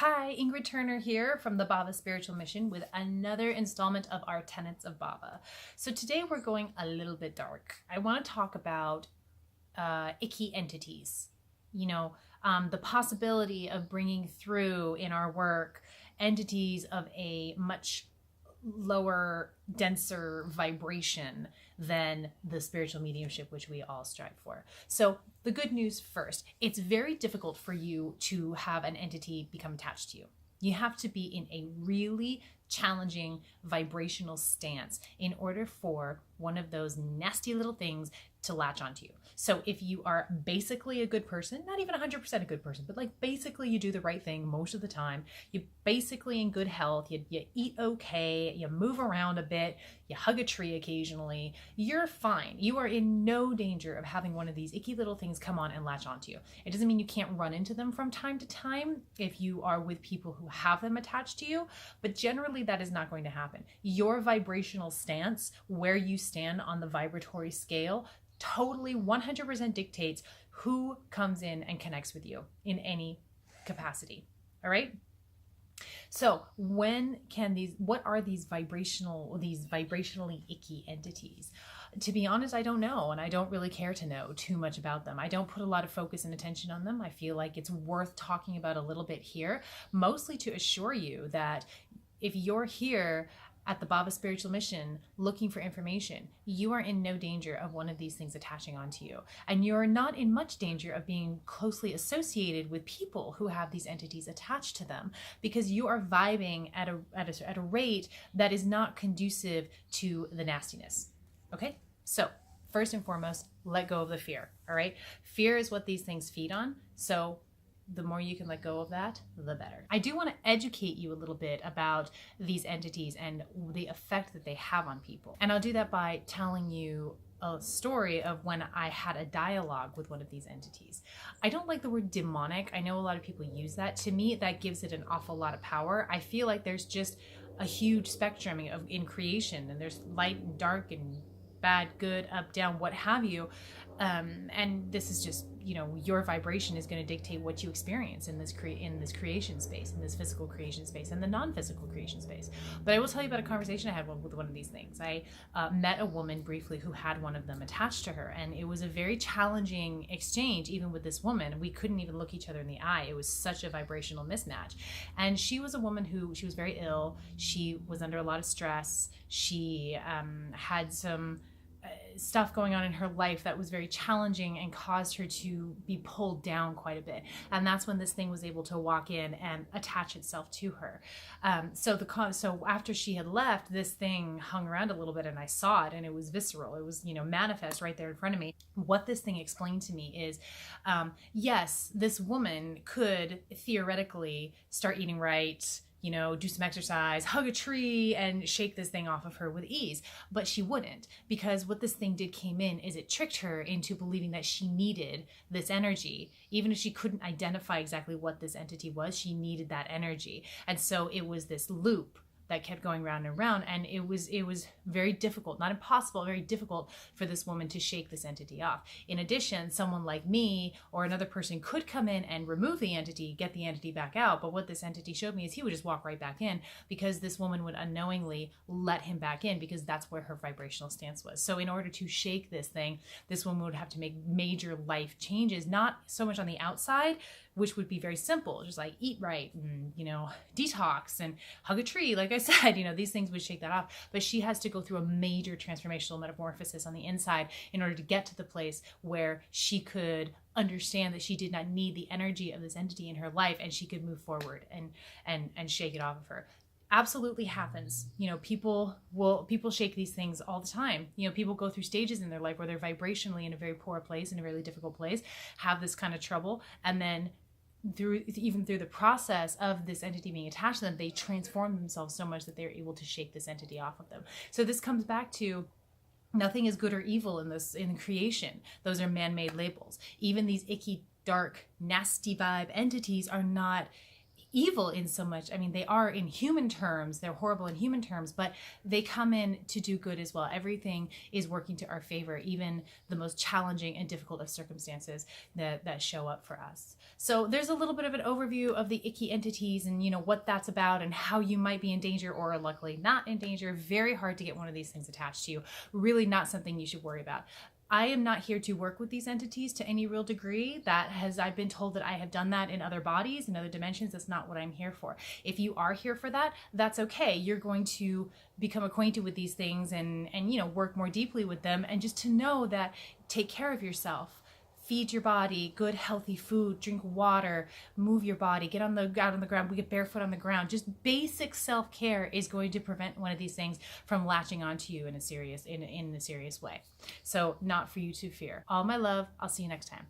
Hi, Ingrid Turner here from the Bhava Spiritual Mission with another installment of our Tenets of Bhava. So today we're going a little bit dark. I want to talk about icky entities. The possibility of bringing through in our work entities of a much lower, denser vibration than the spiritual mediumship which we all strive for. So the good news first, it's very difficult for you to have an entity become attached to you. You have to be in a really challenging vibrational stance in order for one of those nasty little things to latch onto you. So if you are basically a good person, not even 100% a good person, but like basically you do the right thing most of the time, you're basically in good health, you eat okay, you move around a bit, you hug a tree occasionally, you're fine. You are in no danger of having one of these icky little things come on and latch onto you. It doesn't mean you can't run into them from time to time if you are with people who have them attached to you, but generally that is not going to happen. Your vibrational stance, where you stand on the vibratory scale, totally 100% dictates who comes in and connects with you in any capacity. All right. So what are these vibrationally icky entities? To be honest, I don't know, and I don't really care to know too much about them. I don't put a lot of focus and attention on them. I feel like it's worth talking about a little bit here, mostly to assure you that if you're here at the Bhava Spiritual Mission looking for information, you are in no danger of one of these things attaching onto you. And you're not in much danger of being closely associated with people who have these entities attached to them, because you are vibing at a rate that is not conducive to the nastiness. Okay? So first and foremost, let go of the fear. All right? Fear is what these things feed on. So the more you can let go of that, the better. I do want to educate you a little bit about these entities and the effect that they have on people. And I'll do that by telling you a story of when I had a dialogue with one of these entities. I don't like the word demonic. I know a lot of people use that. To me, that gives it an awful lot of power. I feel like there's just a huge spectrum in creation, and there's light and dark and bad, good, up, down, what have you. And this is just, your vibration is going to dictate what you experience in this creation space, in this physical creation space, and the non-physical creation space. But I will tell you about a conversation I had with one of these things. I met a woman briefly who had one of them attached to her, and it was a very challenging exchange, even with this woman. We couldn't even look each other in the eye. It was such a vibrational mismatch. And she was a woman she was very ill. She was under a lot of stress. She had some stuff going on in her life that was very challenging and caused her to be pulled down quite a bit. And that's when this thing was able to walk in and attach itself to her. So after she had left, this thing hung around a little bit, and I saw it, and it was visceral. It was, manifest right there in front of me. What this thing explained to me is, yes, this woman could theoretically start eating right, do some exercise, hug a tree, and shake this thing off of her with ease. But she wouldn't, because what this thing came in is it tricked her into believing that she needed this energy. Even if she couldn't identify exactly what this entity was, she needed that energy. And so it was this loop that kept going round and round, and it was very difficult, not impossible, very difficult for this woman to shake this entity off. In addition, someone like me or another person could come in and remove the entity, get the entity back out, but what this entity showed me is he would just walk right back in, because this woman would unknowingly let him back in, because that's where her vibrational stance was. So in order to shake this thing, this woman would have to make major life changes, not so much on the outside, which would be very simple, just like eat right and, detox and hug a tree. Like I said, these things would shake that off. But she has to go through a major transformational metamorphosis on the inside in order to get to the place where she could understand that she did not need the energy of this entity in her life, and she could move forward and shake it off of her. Absolutely happens. People shake these things all the time. People go through stages in their life where they're vibrationally in a very poor place, in a really difficult place, have this kind of trouble, and then through the process of this entity being attached to them, they transform themselves so much that they're able to shake this entity off of them. So this comes back to, nothing is good or evil in creation. Those are man-made labels. Even these icky, dark, nasty vibe entities are not evil in so much. I mean, they are in human terms, they're horrible in human terms, but they come in to do good as well. Everything is working to our favor, even the most challenging and difficult of circumstances that show up for us. So there's a little bit of an overview of the icky entities and, you know, what that's about and how you might be in danger or luckily not in danger. Very hard to get one of these things attached to you. Really not something you should worry about. I am not here to work with these entities to any real degree. I've been told that I have done that in other bodies, in other dimensions. That's not what I'm here for. If you are here for that, that's okay. You're going to become acquainted with these things and you know, work more deeply with them, and just to know that take care of yourself. Feed your body good, healthy food, drink water, move your body, get out on the ground, we get barefoot on the ground. Just basic self-care is going to prevent one of these things from latching onto you in a serious way. So not for you to fear. All my love. I'll see you next time.